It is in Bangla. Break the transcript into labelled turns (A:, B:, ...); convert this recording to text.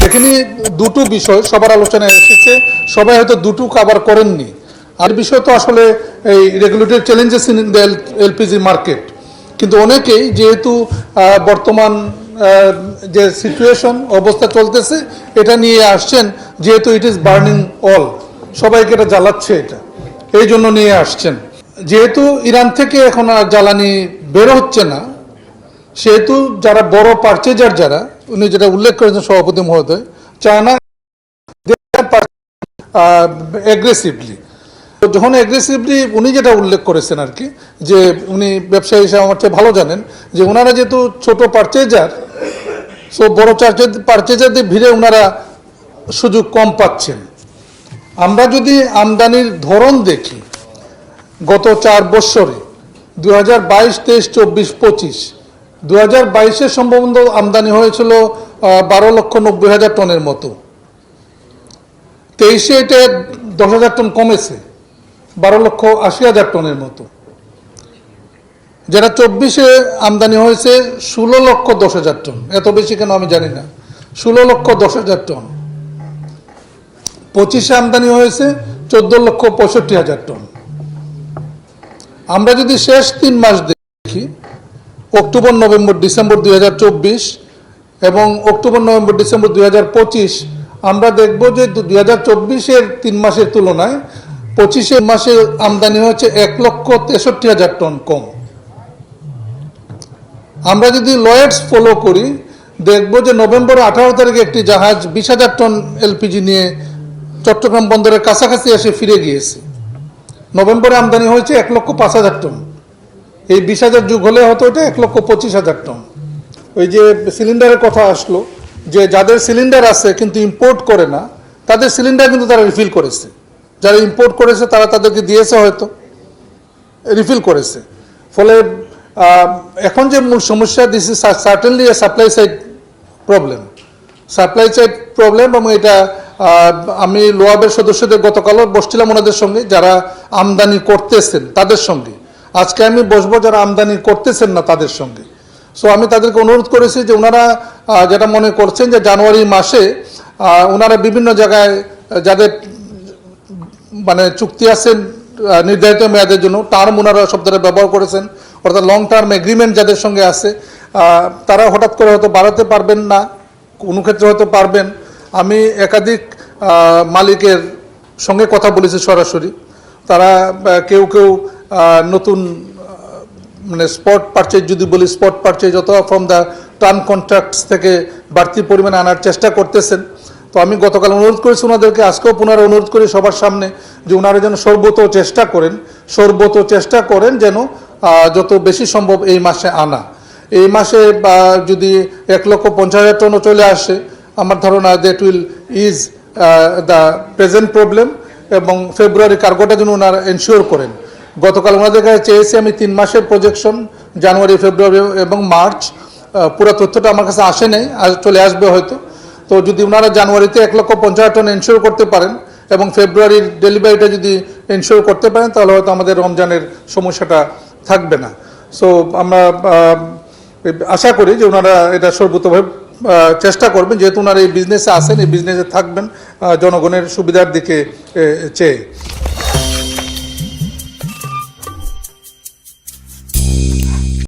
A: এখানে দুটো বিষয় সবার আলোচনায় এসেছে, সবাই হয়তো দুটো কভার করেননি। আর বিষয় তো আসলে এই regulatory challenges in the LPG market, কিন্তু অনেকেই যেহেতু বর্তমান যে সিচুয়েশন অবস্থা চলতেছে এটা নিয়ে আসছেন, যেহেতু ইট ইজ বার্নিং অল, সবাইকে এটা জ্বালাচ্ছে, এটা এই জন্য নিয়ে আসছেন। যেহেতু ইরান থেকে এখন আর জ্বালানি বের হচ্ছে না, সেহেতু যারা বড় পারচেজার, যারা উনি যেটা উল্লেখ করেছেন সভাপতি মহোদয়, চায়না অ্যাগ্রেসিভলি, যখন অ্যাগ্রেসিভলি উনি যেটা উল্লেখ করেছেন আর কি, যে উনি ব্যবসায়ী হিসেবে আমার চেয়ে ভালো জানেন যে ওনারা যেহেতু ছোট পারচেজার, সো বড় পারচেজারদের ভিড়ে ওনারা সুযোগ কম পাচ্ছেন। আমরা যদি আমদানির ধরন দেখি, গত 4 বছরে 2022, 23, 24, 25, 2022-এ সম্ভবত আমদানি হয়েছিল 12,90,000 টনের মতো। 23-এ এটা 10,000 টন কমেছে, 12,80,000 টনের মতো। যেটা 24-এ আমদানি হয়েছে 16,10,000 টন। এত বেশি কেন আমি জানি না, 16,10,000 টন। 25-এ আমদানি হয়েছে 14,65,000 টন। আমরা যদি শেষ 3 মাস দেখি, অক্টোবর, নভেম্বর, ডিসেম্বর 2024 এবং অক্টোবর, নভেম্বর, ডিসেম্বর 2025, আমরা দেখব যে 2024-এর 3 মাসের তুলনায় 25-এ মাসে আমদানি হয়েছে 1,63,000 টন কম। আমরা যদি লয়েডস ফলো করি, দেখব যে নভেম্বর 18 তারিখে একটি জাহাজ 20,000 টন এলপিজি নিয়ে চট্টগ্রাম বন্দরের কাছাকাছি এসে ফিরে গিয়েছে। নভেম্বরে আমদানি হয়েছে 1,05,000 টন। এই 20,000 যুগ হলে হয়তো এটা 1,25,000 টন। ওই যে সিলিন্ডারের কথা আসলো, যে যাদের সিলিন্ডার আছে কিন্তু ইম্পোর্ট করে না, তাদের সিলিন্ডার কিন্তু তারা রিফিল করেছে। যারা ইম্পোর্ট করেছে তারা তাদেরকে দিয়েছে, হয়তো রিফিল করেছে। ফলে এখন যে মূল সমস্যা, this is certainly A supply side problem, এবং এটা আমি লোয়াবের সদস্যদের গতকালও বসছিলাম ওনাদের সঙ্গে, যারা আমদানি করতেছেন তাদের সঙ্গে। আজকে আমি বসবো যারা আমদানি করতেছেন না তাদের সঙ্গে। সো আমি তাদেরকে অনুরোধ করেছি যে ওনারা যেটা মনে করছেন যে জানুয়ারি মাসে ওনারা বিভিন্ন জায়গায় যাদের মানে চুক্তি আছেন নির্ধারিত মেয়াদের জন্য, টার্ম ওনারা শব্দটা ব্যবহার করেছেন, অর্থাৎ লং টার্ম এগ্রিমেন্ট যাদের সঙ্গে আছে, তারা হঠাৎ করে হয়তো বাড়াতে পারবেন না, কোনো ক্ষেত্রে হয়তো পারবেন। আমি একাধিক মালিকের সঙ্গে কথা বলেছি সরাসরি, তারা কেউ নতুন মানে স্পট পারচেজ, যদি বলি স্পট পারচেজ অথবা ফ্রম দ্য টার্ম কন্ট্রাক্টস থেকে বাড়তি পরিমাণে আনার চেষ্টা করতেছেন। তো আমি গতকাল অনুরোধ করেছি ওনাদেরকে, আজকেও পুনরায় অনুরোধ করি সবার সামনে যে ওনারা যেন সর্বত চেষ্টা করেন যেন যত বেশি সম্ভব এই মাসে আনা। এই মাসে যদি 1,50,000 টনও চলে আসে, আমার ধারণা that will is the present problem, এবং ফেব্রুয়ারি কার্গোটা যেন ওনারা এনশিওর করেন। গতকাল ওনাদের কাছে চেয়েছি আমি 3 মাসের প্রজেকশন, জানুয়ারি, ফেব্রুয়ারি এবং মার্চ। পুরো তথ্যটা আমার কাছে আসে নাই, চলে আসবে হয়তো। তো যদি ওনারা জানুয়ারিতে 1,50,000 টন এনশিওর করতে পারেন এবং ফেব্রুয়ারির ডেলিভারিটা যদি এনশিওর করতে পারেন, তাহলে হয়তো আমাদের রমজানের সমস্যাটা থাকবে না। সো আমরা আশা করি যে ওনারা এটা সর্বোচ্চভাবে চেষ্টা করবেন, যেহেতু ওনারা এই বিজনেসে আসেন, এই বিজনেসে থাকবেন জনগণের সুবিধার দিকে চেয়ে।